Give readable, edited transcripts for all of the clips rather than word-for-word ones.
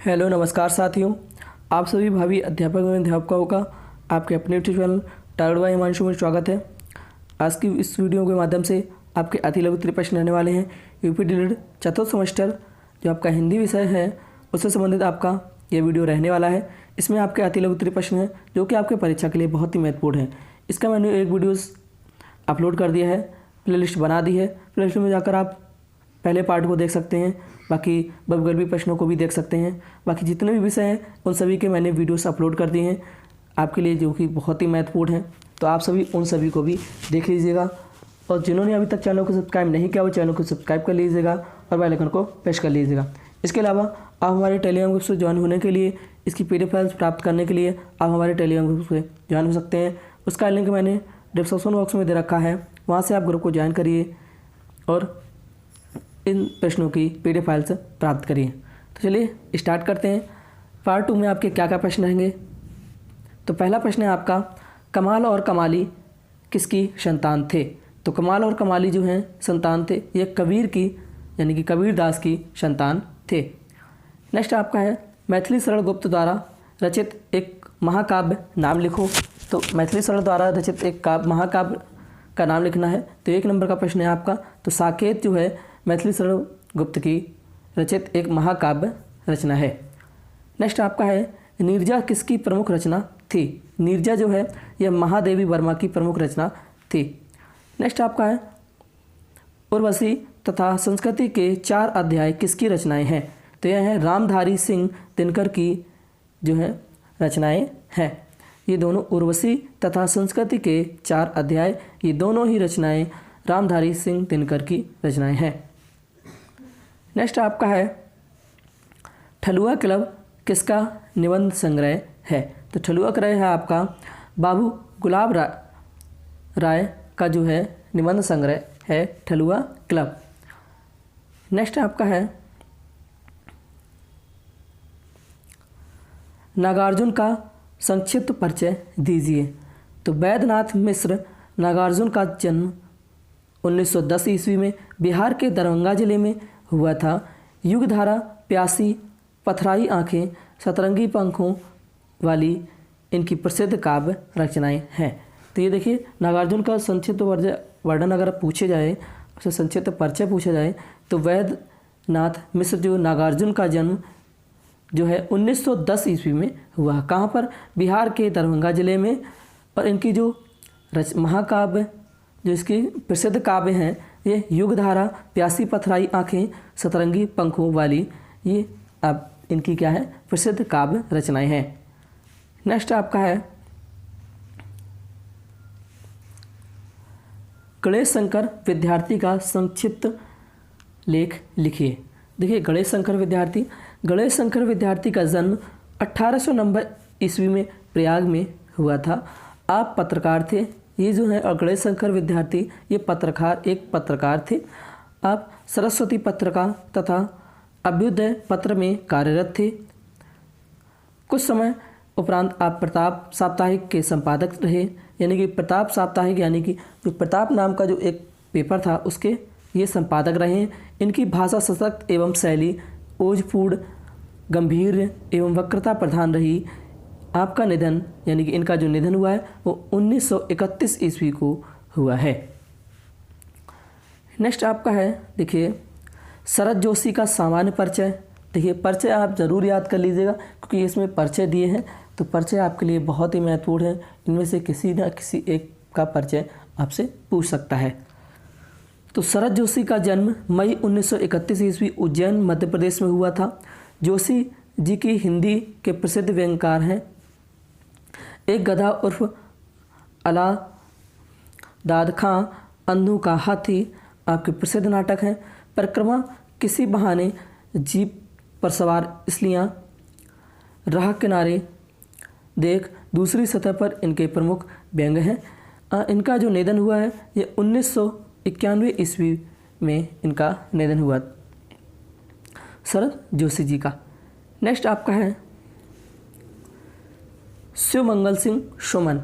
Hello नमस्कार साथियों, आप सभी भावी अध्यापक एवं अध्यापकों का आपके अपने YouTube channel target by Himanshu में स्वागत है। आज की इस वीडियो के माध्यम से आपके अति लघु उत्तरीय प्रश्न रहने वाले हैं। यूपी डीएलएड चतुर्थ सेमेस्टर जो आपका हिंदी विषय है उससे संबंधित आपका ये वीडियो रहने वाला है। इसमें आपके अति लघु उत्तरीय प्रश्न हैं जो कि आपके परीक्षा के लिए बहुत ही महत्वपूर्ण है। इसका मैंने एक वीडियोस अपलोड कर दिया है, प्लेलिस्ट बना दी है। प्लेलिस्ट में जाकर आप पहले पार्ट को देख सकते हैं, बाकी बहुविकल्पी प्रश्नों को भी देख सकते हैं। बाकी जितने भी विषय हैं उन सभी के मैंने वीडियोस अपलोड कर दिए हैं आपके लिए, जो कि बहुत ही महत्वपूर्ण है। तो आप सभी उन सभी को भी देख लीजिएगा, और जिन्होंने अभी तक चैनल को सब्सक्राइब नहीं किया वो चैनल को सब्सक्राइब कर लीजिएगा और बेल आइकन को प्रेस कर लीजिएगा। इसके अलावा आप हमारे टेलीग्राम ग्रुप से ज्वाइन होने के लिए, इसकी PDF फाइल्स प्राप्त करने के लिए आप हमारे टेलीग्राम ग्रुप से ज्वाइन हो सकते हैं। उसका लिंक मैंने डिस्क्रिप्शन बॉक्स में दे रखा है, वहाँ से आप ग्रुप को ज्वाइन करिए और इन प्रश्नों की PDF फाइल्स प्राप्त करिए। तो चलिए स्टार्ट करते हैं। पार्ट 2 में आपके क्या क्या प्रश्न रहेंगे। तो पहला प्रश्न है आपका, कमाल और कमाली किसकी संतान थे। तो कमाल और कमाली जो हैं संतान थे, ये कबीर की यानी कि कबीर दास की संतान थे। नेक्स्ट आपका है, मैथिली शरण गुप्त द्वारा रचित एक महाकाव्य नाम लिखो। तो मैथिली शरण द्वारा रचित एक महाकाव्य का नाम लिखना है। तो 1 नंबर का प्रश्न है आपका। तो साकेत जो है मैथिली शरण गुप्त की रचित एक महाकाव्य रचना है। नेक्स्ट आपका है, नीरजा किसकी प्रमुख रचना थी। नीरजा जो है यह महादेवी वर्मा की प्रमुख रचना थी। नेक्स्ट आपका है, उर्वशी तथा संस्कृति के 4 अध्याय किसकी रचनाएं हैं। तो यह है रामधारी सिंह दिनकर की जो है रचनाएं हैं। ये दोनों उर्वशी तथा संस्कृति के 4 अध्याय, ये दोनों ही रचनाएं रामधारी सिंह दिनकर की रचनाएं हैं। नेक्स्ट आपका है, ठलुआ क्लब किसका निबंध संग्रह है। तो ठलुआ क्लब है आपका बाबू गुलाब राय का जो है निबंध संग्रह है ठलुआ क्लब। नेक्स्ट आपका है, नागार्जुन का संक्षिप्त परिचय दीजिए। तो वैद्यनाथ मिश्र नागार्जुन का जन्म 1910 ईस्वी में बिहार के दरभंगा जिले में हुआ था। युगधारा, प्यासी, पथराई आँखें, सतरंगी पंखों वाली इनकी प्रसिद्ध काव्य रचनाएं हैं। तो ये देखिए, नागार्जुन का संक्षिप्त वर्णन अगर पूछे जाए, उससे संक्षिप्त परिचय पूछा जाए, तो वैद्यनाथ मिश्र जो नागार्जुन का जन्म जो है 1910 ईस्वी में हुआ। कहाँ पर? बिहार के दरभंगा जिले में। और इनकी जो महाकाव्य जो इसकी प्रसिद्ध काव्य हैं, ये युगधारा, प्यासी, पथराई आँखें, सतरंगी पंखों वाली, ये अब इनकी क्या है प्रसिद्ध काव्य रचनाएं हैं। नेक्स्ट आपका है, गणेश शंकर विद्यार्थी का संक्षिप्त लेख लिखिए। देखिए, गणेश शंकर विद्यार्थी का जन्म 1890 ईस्वी में प्रयाग में हुआ था। आप पत्रकार थे। ये जो है, और गणेश शंकर विद्यार्थी ये एक पत्रकार थे। आप सरस्वती पत्रिका तथा अभ्युदय पत्र में कार्यरत थे। कुछ समय उपरांत आप प्रताप साप्ताहिक के संपादक रहे, यानी कि प्रताप साप्ताहिक यानी कि जो प्रताप नाम का जो एक पेपर था उसके ये संपादक रहे। इनकी भाषा सशक्त एवं शैली ओजपूर्ण, गंभीर एवं वक्रता प्रधान रही। आपका निधन यानी कि इनका जो निधन हुआ है वो 1931 ईस्वी को हुआ है। नेक्स्ट आपका है, देखिए, शरद जोशी का सामान्य परिचय। देखिए, परिचय आप ज़रूर याद कर लीजिएगा, क्योंकि इसमें परिचय दिए हैं तो परिचय आपके लिए बहुत ही महत्वपूर्ण है। इनमें से किसी न किसी एक का परिचय आपसे पूछ सकता है। तो शरद जोशी का जन्म मई 1931 ईस्वी उज्जैन मध्य प्रदेश में हुआ था। जोशी जी की हिंदी के प्रसिद्ध व्यंग्यकार हैं। एक गधा उर्फ अला दाद खां, अंधों का हाथी आपके प्रसिद्ध नाटक हैं। परिक्रमा, किसी बहाने, जीप पर सवार इसलियाँ, राह किनारे देख, दूसरी सतह पर इनके प्रमुख व्यंग्य हैं। इनका जो निधन हुआ है ये 1991 ईस्वी में इनका निधन हुआ, शरद जोशी जी का। नेक्स्ट आपका है, शिवमंगल सिंह सुमन।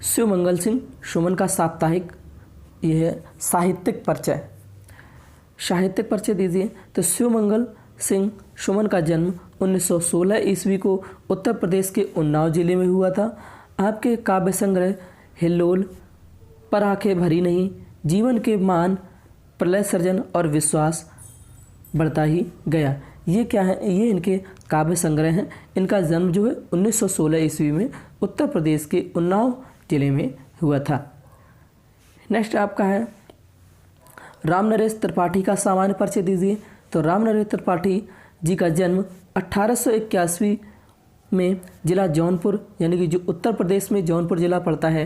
शिवमंगल सिंह सुमन का साप्ताहिक यह है साहित्यिक परिचय। साहित्यिक परिचय दीजिए। तो शिवमंगल सिंह सुमन का जन्म 1916 ईस्वी को उत्तर प्रदेश के उन्नाव जिले में हुआ था। आपके काव्य संग्रह हिल्लोल, पर आंखें भरी नहीं, जीवन के मान, प्रलय सर्जन और विश्वास बढ़ता ही गया, ये क्या है, ये इनके काव्य संग्रह हैं। इनका जन्म जो है 1916 ईस्वी में उत्तर प्रदेश के उन्नाव जिले में हुआ था। नेक्स्ट आपका है राम नरेश त्रिपाठी का सामान्य परिचय दीजिए। तो राम नरेश त्रिपाठी जी का जन्म 1881 में जिला जौनपुर, यानी कि जो उत्तर प्रदेश में जौनपुर जिला पड़ता है,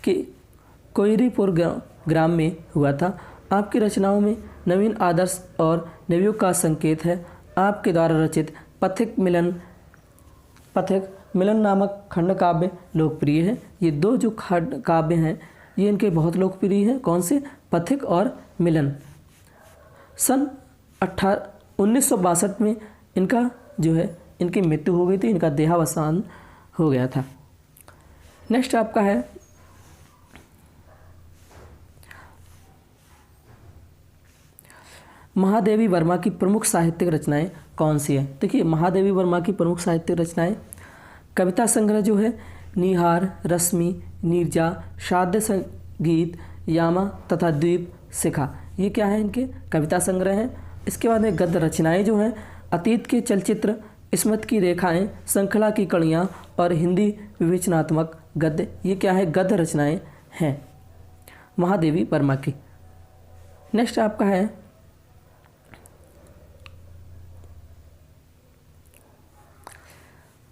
कि कोयरीपुर ग्राम में हुआ था। आपकी रचनाओं में नवीन आदर्श और नवयुग का संकेत है। आपके द्वारा रचित पथिक मिलन नामक खंड काव्य लोकप्रिय है। ये दो जो खंड काव्य हैं ये इनके बहुत लोकप्रिय हैं। कौन से? पथिक और मिलन। सन 1962 में इनका जो है इनकी मृत्यु हो गई थी, इनका देहावसान हो गया था। नेक्स्ट आपका है महादेवी वर्मा की प्रमुख साहित्यिक रचनाएं कौन सी है? देखिए, महादेवी वर्मा की प्रमुख साहित्यिक रचनाएं कविता संग्रह जो है निहार, रश्मि, नीरजा, शाद्य संगीत, यामा तथा द्वीप शिखा, ये क्या है? इनके कविता संग्रह हैं। इसके बाद में गद्य रचनाएं जो हैं अतीत के चलचित्र, स्मृति की रेखाएं, श्रृंखला की कड़ियाँ और हिंदी विवेचनात्मक गद्य, ये क्या है? गद्य रचनाएं हैं महादेवी वर्मा की। नेक्स्ट आपका है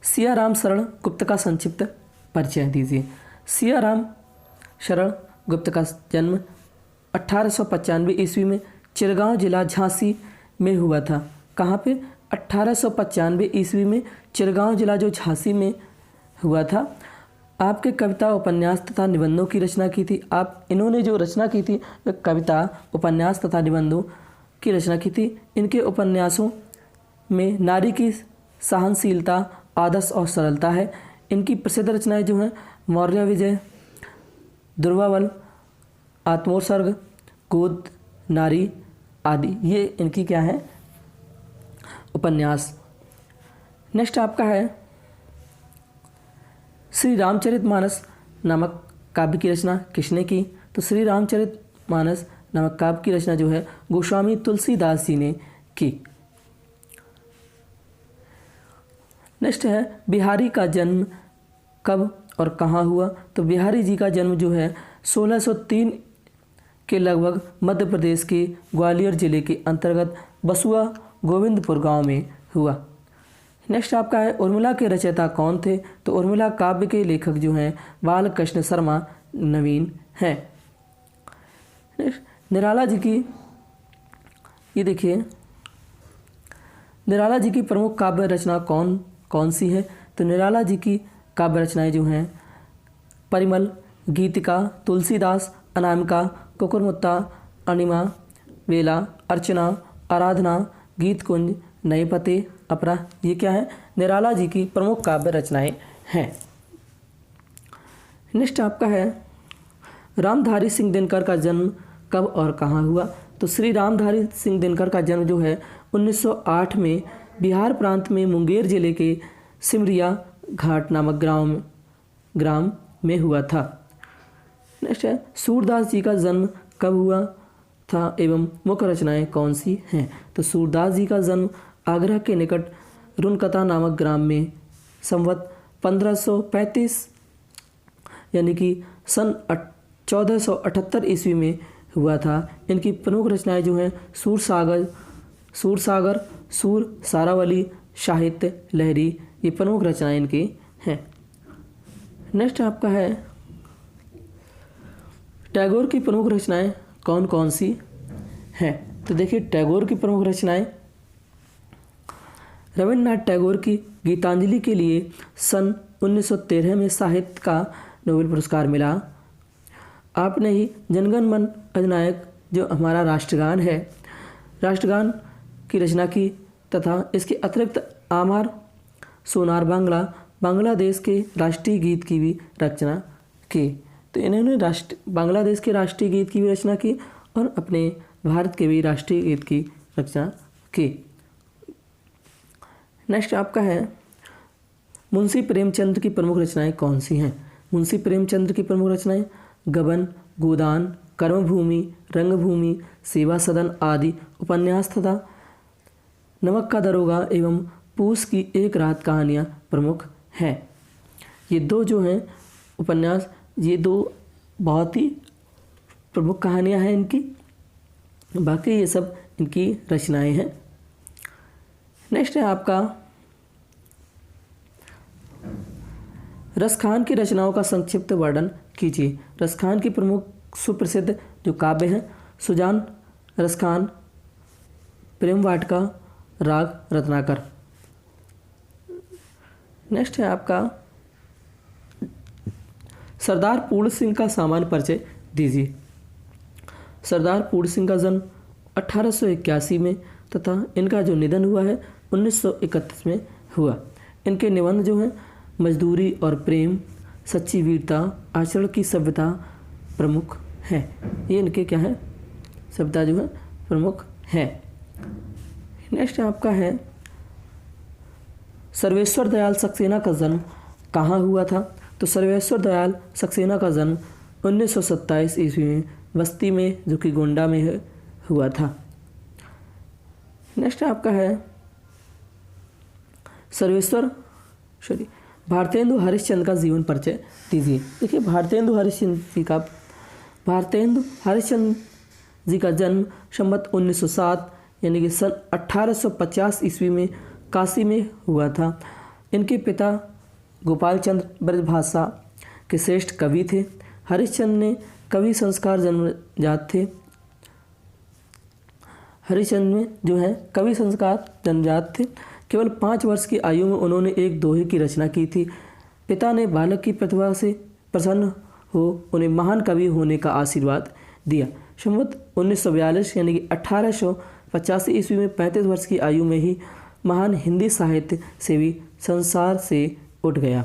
सियाराम शरण गुप्त का संक्षिप्त परिचय दीजिए। सियाराम शरण गुप्त का जन्म 1895 ईस्वी में चिरगांव जिला झांसी में हुआ था। कहाँ पे? 1895 ईस्वी में चिरगांव जिला जो झांसी में हुआ था। आपके कविता, उपन्यास तथा निबंधों की रचना की थी। इन्होंने जो रचना की थी वह कविता, उपन्यास तथा निबंधों की रचना की थी। इनके उपन्यासों में नारी की सहनशीलता, आदर्श और सरलता है। इनकी प्रसिद्ध रचनाएं जो हैं मौर्य विजय, दुर्वावल, आत्मोत्सर्ग, गोद नारी आदि, ये इनकी क्या है? उपन्यास। नेक्स्ट आपका है श्री रामचरितमानस नामक काव्य की रचना किसने की? तो श्री रामचरितमानस नामक काव्य की रचना जो है गोस्वामी तुलसीदास जी ने की। नेक्स्ट है बिहारी का जन्म कब और कहाँ हुआ? तो बिहारी जी का जन्म जो है 1603 के लगभग मध्य प्रदेश के ग्वालियर जिले के अंतर्गत बसुआ गोविंदपुर गांव में हुआ। नेक्स्ट आपका है उर्मिला के रचयिता कौन थे? तो उर्मिला काव्य के लेखक जो हैं बालकृष्ण शर्मा नवीन हैं। निराला जी की, ये देखिए, निराला जी की प्रमुख काव्य रचना कौन सी है? तो निराला जी की काव्य रचनाएं जो हैं परिमल, गीतिका, तुलसीदास, अनामिका, कुकुरमुत्ता, अनिमा, वेला, अर्चना, आराधना, गीत कुंज, नए पते, अपरा, ये क्या है? निराला जी की प्रमुख काव्य रचनाएं हैं। नेक्स्ट आपका है रामधारी सिंह दिनकर का जन्म कब और कहाँ हुआ? तो श्री रामधारी सिंह दिनकर का जन्म जो है 1908 में बिहार प्रांत में मुंगेर जिले के सिमरिया घाट नामक ग्राम में हुआ था। नेक्स्ट है सूरदास जी का जन्म कब हुआ था एवं मुख्य रचनाएं कौन सी हैं? तो सूरदास जी का जन्म आगरा के निकट रुनकता नामक ग्राम में संवत 1535 यानी कि सन 1478 ईस्वी में हुआ था। इनकी प्रमुख रचनाएं जो हैं सूरसागर, सूर सारावली, साहित्य लहरी, ये प्रमुख रचनाएं इनकी हैं। नेक्स्ट आपका है टैगोर की प्रमुख रचनाएं कौन कौन सी हैं? तो देखिए, टैगोर की प्रमुख रचनाएं रविन्द्रनाथ टैगोर की गीतांजलि के लिए सन 1913 में साहित्य का नोबेल पुरस्कार मिला। आपने ही जनगण मन अधिनायक जो हमारा राष्ट्रगान है, राष्ट्रगान की रचना की तथा इसके अतिरिक्त आमार सोनार बांग्ला बांग्लादेश के राष्ट्रीय गीत की भी रचना की। तो इन्होंने बांग्लादेश के राष्ट्रीय गीत की भी रचना की और अपने भारत के भी राष्ट्रीय गीत की रचना की। नेक्स्ट आपका है मुंशी प्रेमचंद की प्रमुख रचनाएं कौन सी हैं। मुंशी प्रेमचंद की प्रमुख रचनाएं गबन, गोदान, कर्मभूमि, रंगभूमि, सेवा सदन आदि उपन्यास तथा नमक का दरोगा एवं पूस की एक रात कहानियाँ प्रमुख हैं। ये दो जो हैं उपन्यास, ये दो बहुत ही प्रमुख कहानियाँ हैं इनकी, बाकी ये सब इनकी रचनाएं हैं। नेक्स्ट है आपका रसखान की रचनाओं का संक्षिप्त वर्णन कीजिए। रसखान की प्रमुख सुप्रसिद्ध जो काव्य हैं सुजान, रसखान, प्रेम वाटिका, राग रत्नाकर। नेक्स्ट है आपका सरदार पूर्ण सिंह का सामान्य परिचय दीजिए। सरदार पूर्ण सिंह का जन्म 1881 में तथा इनका जो निधन हुआ है 1931 में हुआ। इनके निबंध जो हैं मजदूरी और प्रेम, सच्ची वीरता, आचरण की सभ्यता प्रमुख हैं। ये इनके क्या है, सभ्यता जो है प्रमुख है। नेक्स्ट आपका है सर्वेश्वर दयाल सक्सेना का जन्म कहाँ हुआ था। तो सर्वेश्वर दयाल सक्सेना का जन्म 1927 ईस्वी में बस्ती में जो कि गोंडा में हुआ था। नेक्स्ट आपका है भारतेंदु हरिश्चंद्र का जीवन परिचय दीजिए। देखिए भारतेंदु हरिश्चंद्र जी का जन्म संवत 1907 यानी कि सन 1850 ईस्वी में काशी में हुआ था। इनके पिता गोपाल चंद्र ब्रजभाषा के श्रेष्ठ कवि थे। हरिश्चंद्र ने कवि संस्कार जन्मजात थे। हरिश्चंद्र में जो है कवि संस्कार जन्मजात थे। केवल 5 वर्ष की आयु में उन्होंने एक दोहे की रचना की थी। पिता ने बालक की प्रतिभा से प्रसन्न हो उन्हें महान कवि होने का आशीर्वाद दिया। संवत 1942 यानी कि 1885 ईस्वी में 35 वर्ष की आयु में ही महान हिंदी साहित्य से भी संसार से उठ गया।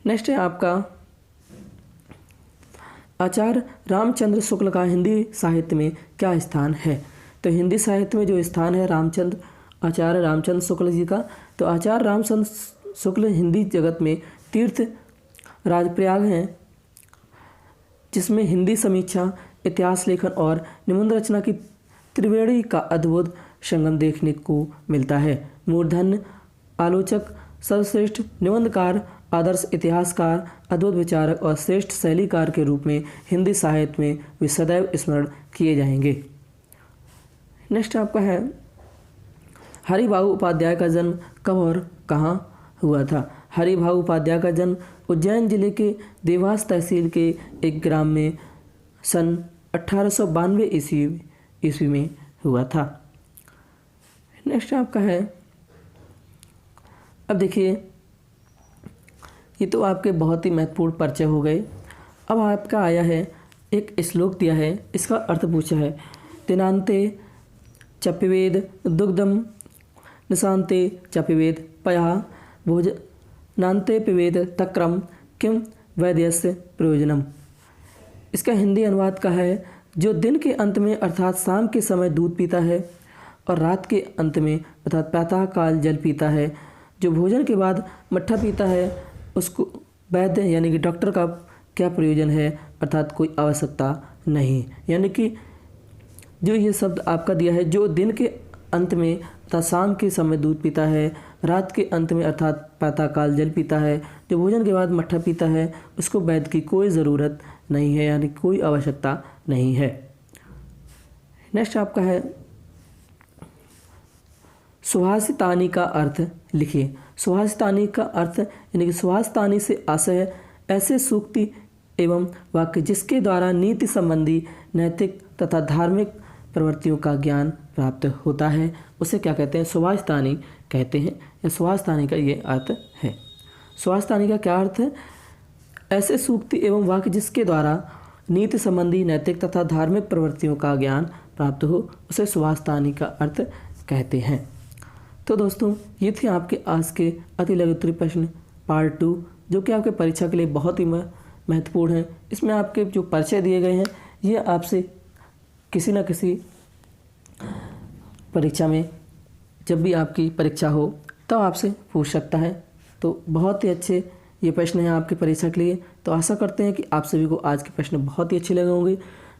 नेक्स्ट है आपका आचार्य रामचंद्र शुक्ल का हिंदी साहित्य में क्या स्थान है। तो हिंदी साहित्य में जो स्थान है आचार्य रामचंद्र शुक्ल जी का, तो आचार्य रामचंद्र शुक्ल हिंदी जगत में तीर्थ राजप्रयाग हैं, जिसमें हिंदी समीक्षा, इतिहास लेखन और निबंध रचना की त्रिवेणी का अद्भुत संगम देखने को मिलता है। मूर्धन्य आलोचक, सर्वश्रेष्ठ निबंधकार, आदर्श इतिहासकार, अद्भुत विचारक और श्रेष्ठ शैलीकार के रूप में हिंदी साहित्य में वे सदैव स्मरण किए जाएंगे। नेक्स्ट आपका है हरिभाऊ उपाध्याय का जन्म कब और कहाँ हुआ था। हरिभाऊ उपाध्याय का जन्म उज्जैन जिले के देवास तहसील के एक ग्राम में सन 1892 ईस्वी में हुआ था। नेक्स्ट आपका है, अब देखिए ये तो आपके बहुत ही महत्वपूर्ण परिचय हो गए। अब आपका आया है एक श्लोक दिया है, इसका अर्थ पूछा है। दिनांते चपिवेद दुग्धम निशांते चपिवेद पया भोजनांते पिवेद तक्रम किम वैद्यस्य प्रयोजनम। इसका हिंदी अनुवाद का है, जो दिन के अंत में अर्थात शाम के समय दूध पीता है और रात के अंत में अर्थात प्रातः काल जल पीता है, जो भोजन के बाद मट्ठा पीता है, उसको वैद्य यानी कि डॉक्टर का क्या प्रयोजन है, अर्थात कोई आवश्यकता नहीं। यानी कि जो ये शब्द आपका दिया है, जो दिन के अंत में अर्थात शाम के समय दूध पीता है, रात के अंत में अर्थात प्रातः काल जल पीता है, जो भोजन के बाद मट्ठा पीता है, उसको वैद्य की कोई ज़रूरत नहीं है, यानी कोई आवश्यकता नहीं है। नेक्स्ट आपका है सुभाषितानी का अर्थ लिखिए। सुभाषितानी का अर्थ यानी कि सुभाषितानी से आशय है ऐसे सूक्ति एवं वाक्य जिसके द्वारा नीति संबंधी नैतिक तथा धार्मिक प्रवृत्तियों का ज्ञान प्राप्त होता है, उसे क्या कहते हैं, सुभाषितानी कहते हैं। या सुभाषितानी का ये अर्थ है। सुभाषितानी का क्या अर्थ है, ऐसे सूक्ति एवं वाक्य जिसके द्वारा नीति संबंधी नैतिक तथा धार्मिक प्रवृत्तियों का ज्ञान प्राप्त हो, उसे सुभाषितानी का अर्थ कहते हैं। तो दोस्तों ये थे आपके आज के अति लघु उत्तरीय प्रश्न पार्ट 2, जो कि आपके परीक्षा के लिए बहुत ही महत्वपूर्ण है। इसमें आपके जो परिचय दिए गए हैं ये आपसे किसी न किसी परीक्षा में, जब भी आपकी परीक्षा हो तो आपसे पूछ सकता है। तो बहुत ही अच्छे ये प्रश्न हैं आपकी परीक्षा के लिए। तो आशा करते हैं कि आप सभी को आज के प्रश्न बहुत ही अच्छे लगे होंगे।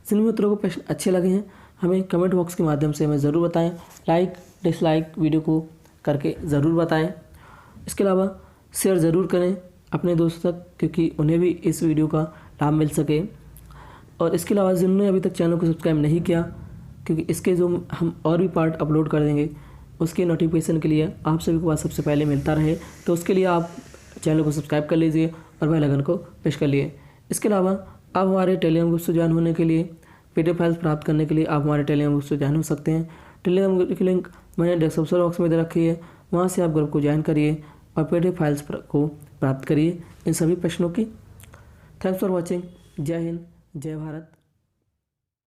जिन मित्रों को प्रश्न अच्छे लगे हैं हमें कमेंट बॉक्स के माध्यम से हमें ज़रूर बताएं। लाइक डिसलाइक वीडियो को करके ज़रूर बताएं। इसके अलावा शेयर ज़रूर करें अपने दोस्तों तक, क्योंकि उन्हें भी इस वीडियो का लाभ मिल सके। और इसके अलावा जिन्होंने अभी तक चैनल को सब्सक्राइब नहीं किया, क्योंकि इसके जो हम और भी पार्ट अपलोड कर देंगे उसके नोटिफिकेशन के लिए आप सभी को सबसे पहले मिलता रहे, तो उसके लिए आप चैनल को सब्सक्राइब कर लीजिए और बेल आइकन को प्रेस कर लिए। इसके अलावा आप हमारे टेलीग्राम ग्रुप से ज्वाइन होने के लिए, PDF फाइल्स प्राप्त करने के लिए आप हमारे टेलीग्राम ग्रुप से ज्वाइन हो सकते हैं। टेलीग्राम ग्रुप की लिंक मैंने डिस्क्रिप्शन बॉक्स में दे रखी है, वहाँ से आप ग्रुप को ज्वाइन करिए और PDF फाइल्स को प्राप्त करिए इन सभी प्रश्नों की। Thanks for watching. जय हिंद, जय भारत।